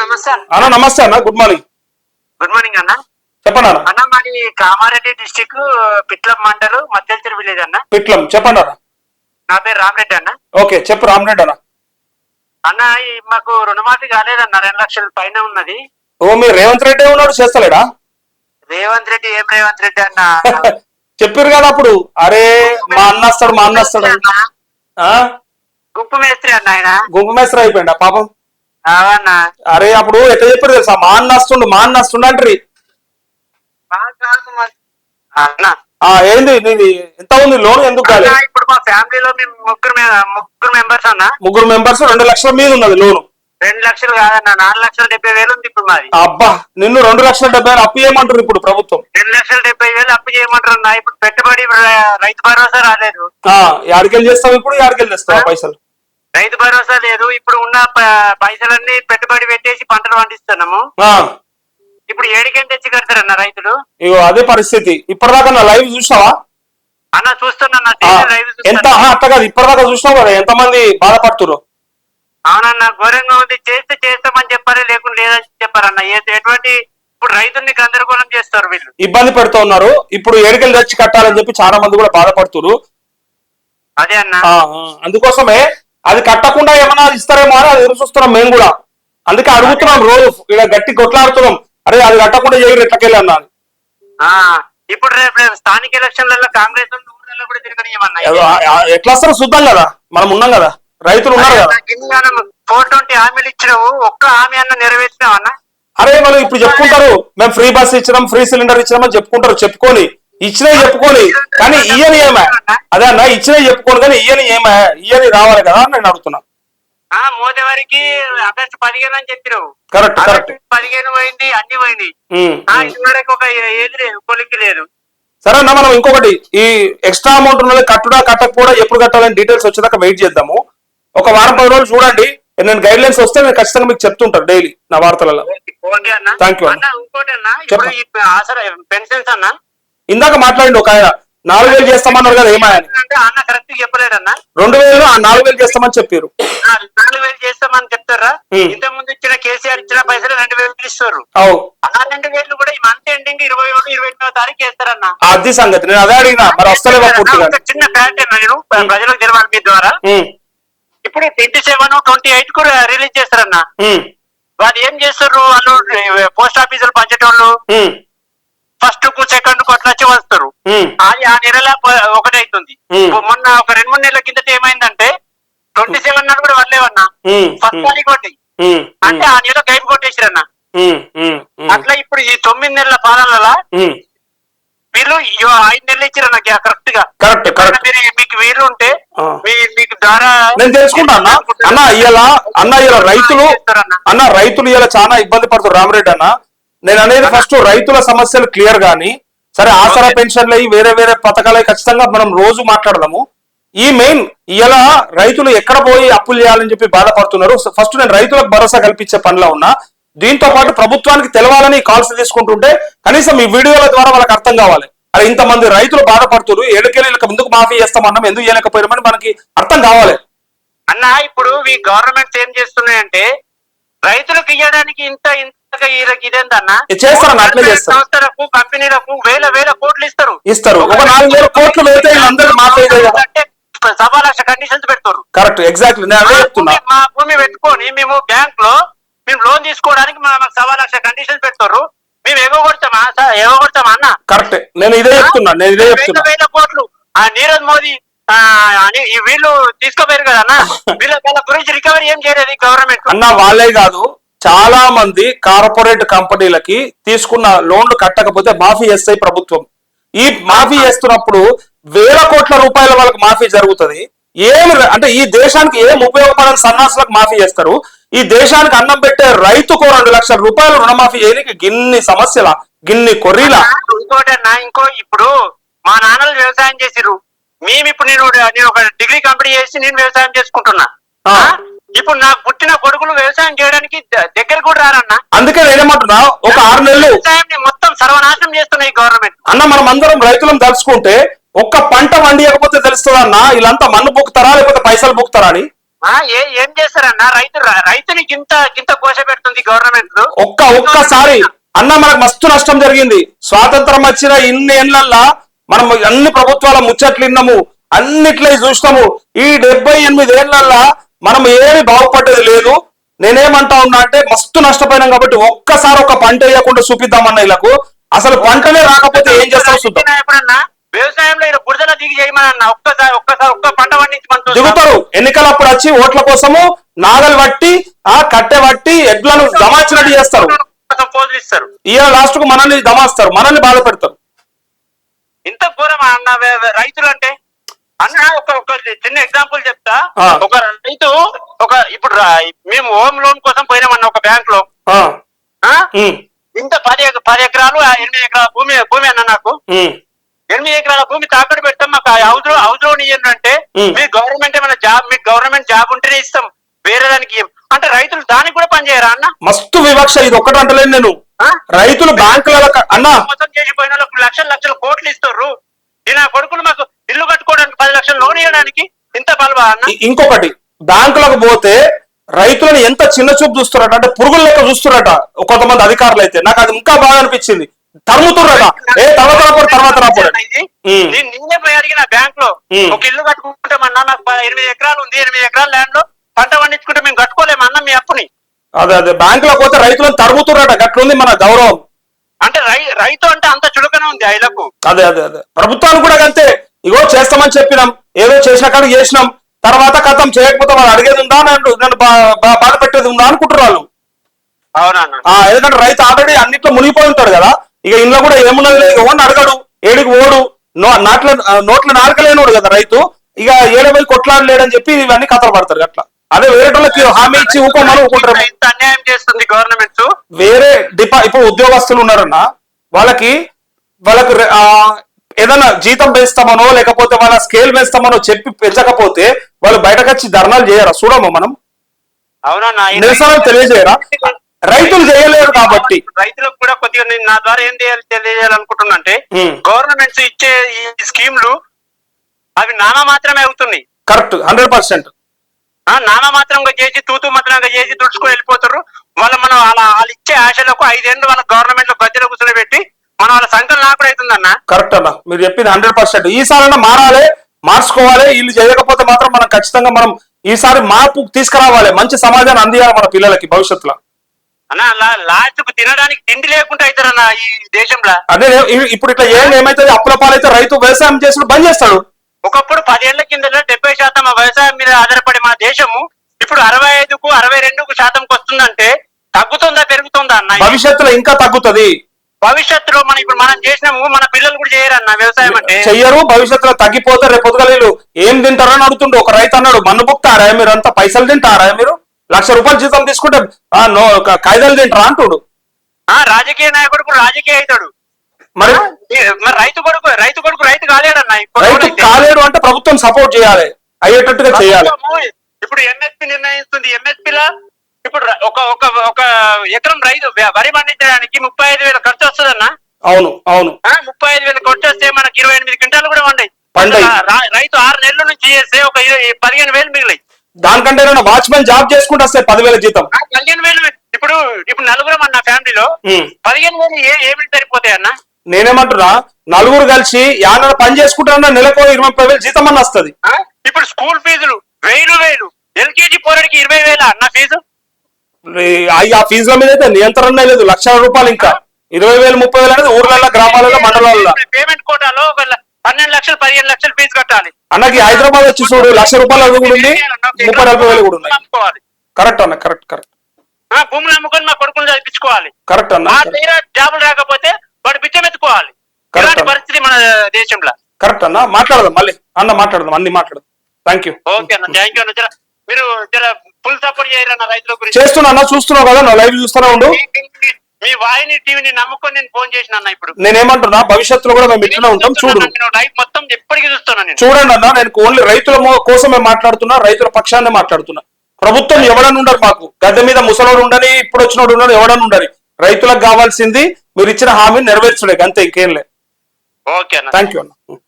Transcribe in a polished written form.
నమస్తే అన్న. నమస్తే అన్న. Good morning. గుడ్ మార్నింగ్ అన్న. చెప్పండి అన్న. అన్న మాది కామారెడ్డి డిస్టిక్ పిట్లం మండలు మద్దెల్చెరు విలేజ్ అన్న. పిట్లం. చెప్పండి అన్న. నా పేరు రామరెడ్డి అన్న. ఓకే, చెప్పు రామరెడ్డి అన్న. అన్న మాకు రుణమాఫీ కాలేదన్న, 2 లక్షల పైన ఉన్నది. ఓ, మీరు రేవంత్ రెడ్డి ఉన్నాడు చేస్తలేడా? రేవంత్ రెడ్డి ఏం రేవంత్ రెడ్డి అన్న? చెప్పారు కదా అప్పుడు, అరే మా అన్న వస్తాడు మా అన్న వస్తాడు. గుంపు మేస్త్రి అన్న ఆయన. గుంపు మేస్త్రి అయిపోయిందా పాపం? అవన్నా. అరే అప్పుడు ఎట్లా చెప్పారు తెలుసా, మా అన్న వస్తుండు మా అన్న వస్తుండ అంటారు. ఏంది నీది ఎంత ఉంది లోన్? ఎందుకు కాలేదు? ఇప్పుడు మా ఫ్యామిలీలో మేము ముగ్గురు మెంబర్స్ అన్న. ముగ్గురు మెంబర్స్ 2 లక్షల మీద ఉన్నది లోను. 2 లక్షలు కాదన్న, 4,70,000 ఉంది ఇప్పుడు మాది. అబ్బా, నిన్ను 2,70,000 అప్పు చేయమంటారు ఇప్పుడు ప్రభుత్వం. 2,70,000 అప్పు చేయమంటారు అన్న. ఇప్పుడు పెట్టుబడి రైతు భరోసా రాలేదు. యాడికెళ్ళి చేస్తావు ఇప్పుడు? యాడికెళ్ళి చేస్తావు పైసలు? రైతు భరోసా లేదు. ఇప్పుడు ఉన్న పైసలన్నీ పెట్టుబడి పెట్టేసి పంటలు పండిస్తున్నాము. ఇప్పుడు ఏడికెళ్ళి తెచ్చి కడతారన్న రైతులు? ఇగో అదే పరిస్థితి. ఇప్పటిదాకా నా లైవ్ చూసావా అన్న? చూస్తున్నా. ఎంత అట్లా కాదు, ఇప్పటిదాకా చూసినావు కదా ఎంత మంది బాధపడుతున్నారు. అవునన్న, ఘోరంగా ఉంది. చేస్తామని చెప్పారు, లేకుండా లేదని చెప్పారన్న. ఎటువంటి ఇప్పుడు రైతుల్ని గందరగోళం చేస్తారు వీళ్ళు, ఇబ్బంది పెడుతూ ఉన్నారు. ఇప్పుడు ఏడికెళ్ళి తెచ్చి కట్టాలని చెప్పి చాలా మంది కూడా బాధపడుతున్నారు. అదే అన్న, అందుకోసమే అది కట్టకుండా ఏమన్నా ఇస్తారేమో అని అది ఎదురు చూస్తున్నాం మేము కూడా. అందుకే అడుగుతున్నాం రోజు, ఇలా గట్టి కొట్లాడుతున్నాం. అరే అది కట్టకుండా చేయరు ఎట్లకెళ్ళి అన్నా. ఇప్పుడు రేపు స్థానిక ఎలక్షన్లలో కాంగ్రెస్ కూడా తిరగనియమన్నా. ఎట్లా వస్తారో చూద్దాం కదా, మనం ఉన్నాం కదా, రైతులు ఉన్నారు కదా. 420 హామీలు ఇచ్చినావు, ఒక్క హామీ అన్న నెరవేర్చినావు అన్న? అరే వాళ్ళు ఇప్పుడు చెప్పుకుంటారు మేము ఫ్రీ బస్ ఇచ్చినాం, ఫ్రీ సిలిండర్ ఇచ్చినామని చెప్పుకుంటారు. చెప్పుకొని ఇచ్చినవి చెప్పుకొని, కానీ ఇయ్యని ఏమే? అదే అన్న, ఇచ్చినవి చెప్పుకోను కానీ ఇయ్యని రావాలి కదా అని నేను అడుగుతున్నా. మోదీ వారికి ఆగస్టు 15 అని చెప్పినావు. Correct correct. 15 పోయింది, అన్ని పోయినాయి. ఇదివరకు ఒక ఏది లేదు, కొలిక్కి లేదు. సరే అన్న, మనం ఇంకొకటి ఈ ఎక్స్ట్రా అమౌంట్ ఉన్నది కట్టుడా కట్టకపోవడా ఎప్పుడు కట్టాలని డీటెయిల్స్ వచ్చేదాకా వెయిట్ చేద్దాము. ఒక వారం 10 రోజులు చూడండి. నేను గైడ్ లైన్స్ వస్తే నేను ఖచ్చితంగా మీకు చెప్తుంటాను డైలీ నా వార్తలలో. థ్యాంక్ యూ అన్న. ఇంకోటి అన్న, పెన్షన్స్ అన్న ఇందాక మాట్లాడండి ఒక ఆయన 4,000 చేస్తామన్నారు కదా, ఏమాయని అన్న కరెక్ట్ చెప్పలేదన్న. 2,000 4,000 చేస్తామని చెప్పారు. 4,000 చేస్తామని చెప్తారా? ఇంత ముందు ఇచ్చిన కేసీఆర్ ఇచ్చిన పైసలు 2,000 ఇస్తారు. ఆ 2,000 కూడా ఈ మంత్ ఎండింగ్ 21-22వ తారీఖు చేస్తారన్న. అది సంగతి, నేను అదే అడిగినా. మరి వస్తలేవా పూర్తిగా? చిన్న ఫ్యాక్ట్ అన్న, నేను ప్రజలకు తెలవాలి మీ ద్వారా. ఇప్పుడు 27, 28 కూడా రిలీజ్ చేస్తారన్న. వాళ్ళు ఏం చేస్తారు? వాళ్ళు పోస్ట్ ఆఫీసులు పంచేటోళ్ళు ఫస్ట్ కు సెకండ్ కు అట్లా వచ్చి వస్తారు. అది ఆ నెల 1 అవుతుంది. మొన్న ఒక 2-3 నెలల కిందట ఏమైందంటే 27 నాడు కూడా వల్లేవన్నా ఫస్ట్ తారీఖు కొట్టి, అంటే ఆ నెల గైడ్ కొట్టేసిరన్న. అట్లా ఇప్పుడు ఈ 9 నెలల పాలనలో వీళ్ళు 5 నెలలు ఇచ్చారన్న కరెక్ట్ గా. మీకు వీలు ఉంటే మీకు ద్వారా నేను తెలుసుకుంటా అన్న రైతులు ఇలా చాలా ఇబ్బంది పడుతున్నారు రామరెడ్డి అన్న. నేను అనేది ఫస్ట్ రైతుల సమస్యలు క్లియర్ గాని, సరే ఆసరా పెన్షన్లు వేరే వేరే పథకాలు ఖచ్చితంగా మనం రోజు మాట్లాడదాము. ఈ మెయిన్ ఇలా రైతులు ఎక్కడ పోయి అప్పులు చేయాలని చెప్పి బాధపడుతున్నారు. ఫస్ట్ నేను రైతులకు భరోసా కల్పించే పనిలో ఉన్నా. దీంతో పాటు ప్రభుత్వానికి తెలవాలని కాల్స్ తీసుకుంటుంటే కనీసం ఈ వీడియోల ద్వారా వాళ్ళకి అర్థం కావాలి. అరే ఇంతమంది రైతులు బాధపడుతున్నారు, ఏడుకేళ్ళకి ఎందుకు మాఫీ చేస్తామన్నాం, ఎందుకు చేయలేకపోయామని మనకి అర్థం కావాలి అన్న. ఇప్పుడు ఈ గవర్నమెంట్స్ ఏం చేస్తున్నాయంటే రైతులకు ఇవ్వడానికి ఇంత ఇదేందన్నా చేస్తారన్న, అట్లే చేస్తారు. సంస్థలకు కంపెనీలకు వేల కోట్లు ఇస్తారు. ఒక 4,000 కోట్లు పెడితే అందరూ మాఫీ అంటే 1,00,000 కండిషన్స్ పెడతారు. Correct, exactly. నేను అదే చెప్తున్నా. మా భూమి పెట్టుకొని మేము బ్యాంక్ లో లోన్ తీసుకోవడానికి మాకు 1,00,000 కండిషన్స్ పెడతారు. మేము ఎగగొడతామా అన్న? కరెక్ట్, నేను ఇదే చెప్తున్నా. వేల కోట్లు ఆ నీరజ్ మోదీ వీళ్ళు తీసుకోపోయారు కదా అన్న. వీళ్ళ గురించి రికవరీ ఏం చేయలేదు గవర్నమెంట్ అన్న. వాళ్ళే కాదు, చాలా మంది కార్పొరేట్ కంపెనీలకి తీసుకున్న లోన్లు కట్టకపోతే మాఫీ చేస్తాయి ప్రభుత్వం. ఈ మాఫీ చేస్తున్నప్పుడు వేల కోట్ల రూపాయల వాళ్ళకి మాఫీ జరుగుతుంది. ఏమి అంటే ఈ దేశానికి ఏం ఉపయోగపడని సన్నాసులకు మాఫీ చేస్తారు. ఈ దేశానికి అన్నం పెట్టే రైతుకు 2 లక్షల రూపాయలు రుణమాఫీ చేయడానికి గిన్ని సమస్యల, గిన్ని కొర్రీల. ఇంకోటన్నా, ఇప్పుడు మా నాన్నలు వ్యవసాయం చేసిరు. మేము ఇప్పుడు నేను ఒక డిగ్రీ కంప్లీట్ చేసి నేను వ్యవసాయం చేసుకుంటున్నా. ఇప్పుడు నాకు పుట్టిన కొడుకులు వ్యవసాయం చేయడానికి దగ్గర కూడా రారన్న. అందుకే నేనేమంటున్నా, ఒక 6 నెలలు వ్యవసాయాన్ని మొత్తం సర్వనాశనం చేస్తున్నాయి గవర్నమెంట్ అన్న. మనం అందరం రైతులను తలుచుకుంటే ఒక్క పంట వండియకపోతే తెలుస్తుందన్న, వీళ్ళంతా మన్ను బుక్కుతారా లేకపోతే పైసలు బుక్కుతారా అని. ఏం చేస్తారన్న రైతుని గింత కోస పెడుతుంది గవర్నమెంట్. ఒక్కసారి అన్న మనకు మస్తు నష్టం జరిగింది. స్వాతంత్రం వచ్చిన ఇన్ని ఏళ్లల్లా మనం అన్ని ప్రభుత్వాల ముచ్చట్లు విన్నాము, అన్నిట్లో చూసినాము. ఈ 78 ఏళ్లల్లా మనం ఏమి బాగుపడ్డది లేదు. నేనేమంటా ఉన్నా అంటే మస్తు నష్టపోయినాం కాబట్టి ఒక్కసారి ఒక పంట వేయకుండా చూపిద్దామన్న వీళ్ళకు. అసలు పంటనే రాకపోతే ఏం చేస్తారో చూద్దాం. ఎప్పుడన్నా వ్యవసాయంలో బురదలో దిగి చేయమన్నా ఒక్కసారి ఒక్క పంట పండించి దిగుతారు. ఎన్నికలప్పుడు వచ్చి ఓట్ల కోసము నాగలు పట్టి కట్టె పట్టి ఎడ్లను దమాచినట్టు చేస్తారు. పోజులు ఇస్తారు. ఇవాళ లాస్ట్ కు మనల్ని దమాస్తారు, మనల్ని బాధ పెడతారు. ఇంత ఘోరమా అన్న రైతులు అంటే? అన్న ఒక చిన్న ఎగ్జాంపుల్ చెప్తా. ఒక రైతు ఇప్పుడు మేము హోమ్ లోన్ కోసం పోయినామన్న ఒక బ్యాంక్ లో. ఇంత 10 ఎకరాలు 8 ఎకరాల భూమి అన్న నాకు. 8 ఎకరాల భూమి తాకట్టు పెట్టాం. మాకు హౌస్ లోన్ ఇయ్యండి. మీ గవర్నమెంట్ ఏమైనా జాబ్, మీకు గవర్నమెంట్ జాబ్ ఉంటేనే ఇస్తాం, వేరే దానికి అంటే రైతులు దానికి కూడా పనిచేయరా అన్న? మస్తు వివక్ష. ఇది ఒక్కటి అంటలేను నేను. రైతులు బ్యాంకుల అన్న మొత్తం చేసిపోయిన లక్షల కోట్లు ఇస్తారు. నా కొడుకులు మాకు ఇల్లు కట్టుకోవడానికి 10 లక్షలు లోన్ ఇవ్వడానికి ఇంత బలవా అన్న? ఇంకొకటి, బ్యాంకులకు పోతే రైతులను ఎంత చిన్న చూపు చూస్తున్నారట అంటే పురుగుల లెక్క చూస్తున్నారట కొంతమంది అధికారులు. అయితే నాకు అది ఇంకా బాగా అనిపించింది. తరుముతున్నారట, తర్వాత రాపోడు. నేనే పోయి అడిగిన బ్యాంక్ లో, ఒక ఇల్లు కట్టుకుంటామన్నా, నాకు 8 ఎకరాలు ఉంది, 8 ఎకరాల ల్యాండ్ లో పంట పండించుకుంటే మేము కట్టుకోలేము అన్న మీ అప్పుని. అదే బ్యాంకులకు పోతే రైతులను తరుముతున్నారట. గట్లుంది మన గౌరవం. అంటే రైతు అంటే అంత చులకన ఉంది ఐలకు. అదే ప్రభుత్వాలు కూడా అంతే. ఇగో చేస్తామని చెప్పినాం, ఏదో చేసిన కాడికి చేసినాం, తర్వాత కథం చేయకపోతే వాళ్ళు అడిగేది ఉందా, నన్ను బాధ పెట్టేది ఉందా అనుకుంటారు వాళ్ళు. అవునా? ఎందుకంటే రైతు ఆల్రెడీ అన్నిట్లో మునిగిపోయి ఉంటాడు కదా. ఇక ఇంట్లో కూడా ఏమున్నది లేదు, ఎవరిని అడగడు, ఏడికి ఓడు, నోట్ల నాలుకలేనోడు కదా రైతు. ఇక ఏడబోయి కొట్లాడలేడని చెప్పి ఇవన్నీ కథలు పడతారు అట్లా. అదే వేరే వాళ్ళకి హామీ ఇచ్చి ఊకోమని ఊకుంటారు. అన్యాయం చేస్తుంది గవర్నమెంట్. వేరే ఇప్పుడు ఉద్యోగస్తులు ఉన్నారన్న, వాళ్ళకి ఏదైనా జీతం పెంచుతామనో లేకపోతే వాళ్ళ స్కేల్ పెంచుతామనో చెప్పి పెంచకపోతే వాళ్ళు బయటకు వచ్చి ధర్నాలు చేయరా? చూడము మనం. అవునన్నా, నిరసనలు తెలియజేయరా? రైతులు చేయలేరు కాబట్టి. రైతులకు కూడా కొద్దిగా నేను నా ద్వారా ఏం తెలియజేయాలనుకుంటున్నా అంటే, గవర్నమెంట్స్ ఇచ్చే ఈ స్కీమ్లు అవి నానా మాత్రమే అవుతున్నాయి. కరెక్ట్, 100%. నానా మాత్రంగా చేసి తూతూ మాత్రంగా చేసి దుడుచుకొని వెళ్ళిపోతారు. మనం వాళ్ళు ఇచ్చే ఆశలకు 5 ఏళ్ళు వాళ్ళ గవర్నమెంట్ లో గద్దెలో కూర్చొని పెట్టి మనం వాళ్ళ సంఖ్యలు నాకుడు అవుతుందన్న. కరెక్ట్ అన్న, మీరు చెప్పింది 100%. ఈసారి మారాలి, మార్చుకోవాలి. వీళ్ళు చేయకపోతే మాత్రం మనం ఖచ్చితంగా ఈసారి మార్పు తీసుకురావాలి. మంచి సమాజాన్ని అందియాలి మన పిల్లలకి భవిష్యత్తులో. అన్న లాస్ట్ కు తినడానికి తిండి లేకుండా అవుతారన్న ఈ దేశంలో. అదే ఇప్పుడు ఇట్లా ఏమైతుంది, అప్పుల పాలైతే రైతు వ్యవసాయం చేసుకుని బంద్ చేస్తాడు. ఒకప్పుడు 10 ఏళ్ల కింద 70% వ్యవసాయం మీద ఆధారపడి మన దేశము ఇప్పుడు 65కు 62% వస్తుందంటే తగ్గుతుందా పెరుగుతుందా అన్న? భవిష్యత్తులో ఇంకా తగ్గుతుంది. భవిష్యత్తులో మనం చేసినాము, మన పిల్లలు కూడా చేయరన్న వ్యవసాయం అంటే. చెయ్యరు. భవిష్యత్తులో తగ్గిపోతే రేపు పొద్దుగల ఏం తింటారని అడుగుతుండే ఒక రైతు. అన్నాడు, మన్ను బుక్తారా మీరు, అంతా పైసలు తింటారా మీరు, ₹1,00,000 జీతం తీసుకుంటే కాయిదాలు తింటారా అంటుడు. రాజకీయ నాయకుడు రాజకీయ అవుతాడు. మరి రైతు కొడుకు రైతు కాలేడన్న. రైతు కాలేడు అంటే ప్రభుత్వం సపోర్ట్ చేయాలి, అయ్యేటట్టుగా చేయాలి. ఇప్పుడు ఎంఎస్పీ నిర్ణయిస్తుంది. ఎంఎస్పీలో ఇప్పుడు ఒక ఎకరం రైతు వరి పండించడానికి 35,000 ఖర్చు వస్తుందన్న. అవును 35,000 ఖర్చు వస్తే మనకి 28 క్వింటాలు కూడా పండాయి. రైతు 6 నెలల నుంచి చేస్తే ఒక 15,000 మిగిలాయి. దానికంటే వాచ్మెన్ జాబ్ చేసుకుంటూ వస్తే 10,000 జీతం. 15,000 ఇప్పుడు నలుగురం అన్న ఫ్యామిలీలో 15,000 ఏమి సరిపోతాయి అన్న? నేనేమంటున్నా, నలుగురు కలిసి యాన పని చేసుకుంటారన్నా నెలకు 20,000 జీతం అన్న వస్తుంది. ఇప్పుడు స్కూల్ ఫీజులు 1000 ఎల్కేజీ పోరాడికి 20,000 అన్న ఫీజు. ఆ ఫీజుల మీద అయితే నియంత్రణ లేదు. ₹1,00,000 ఇంకా 20,000 30,000 అనేది ఊర్లలో గ్రామాలలో మండలాల్లో. పేమెంట్ కోటాలో 12 లక్షలు 15 లక్షలు ఫీజు కట్టాలి. అన్నకి హైదరాబాద్ వచ్చి చూడు ₹1,00,000 అది కూడా ఉంది, 30,000 కూడా ఉన్నాయి. కరెక్ట్ అన్న, కరెక్ట్. భూములు అమ్ముకొని మా కొడుకులు చదివించుకోవాలి. కరెక్ట్ అన్న. జాబులు రాకపోతే వాడు బిచ్చం ఎత్తుకోవాలి. ఇలాంటి పరిస్థితి మన దేశంలో. కరెక్ట్ అన్న. మాట్లాడదాం మళ్ళీ మాట్లాడదాం, అన్ని మాట్లాడదాం. Thank you. ఓకే అన్న, థ్యాంక్ యూ అన్న. మీరు ఫుల్ సపోర్ట్ చేయరన్న రైతుల గురించి. చేస్తున్నా, చూస్తున్నావు కదా, నా లైవ్ చూస్తూనే ఉండు. మీ వాహిని టీవీని నమ్ముకొని నేను ఫోన్ చేసిన అన్న. ఇప్పుడు నేనేమంటున్నా, భవిష్యత్తులో కూడా మేము ఇట్లనే ఉంటాం. చూడు, లైవ్ మొత్తం ఎప్పటికీ చూస్తున్నాను. చూడండి అన్న, నేను ఓన్లీ రైతుల కోసమే మాట్లాడుతున్నా, రైతుల పక్షాన్ని మాట్లాడుతున్నా. ప్రభుత్వం ఎవడని ఉండరు, మాకు గద్దె మీద ముసలోడు ఉండని, ఇప్పుడు వచ్చినోడు ఉండని, ఎవడని ఉండని. రైతులకు కావాల్సింది మీరు ఇచ్చిన హామీని నెరవేర్చలేదు, అంతే, ఇంకేం లేదు. ఓకే అన్న, థ్యాంక్ యూ అన్న.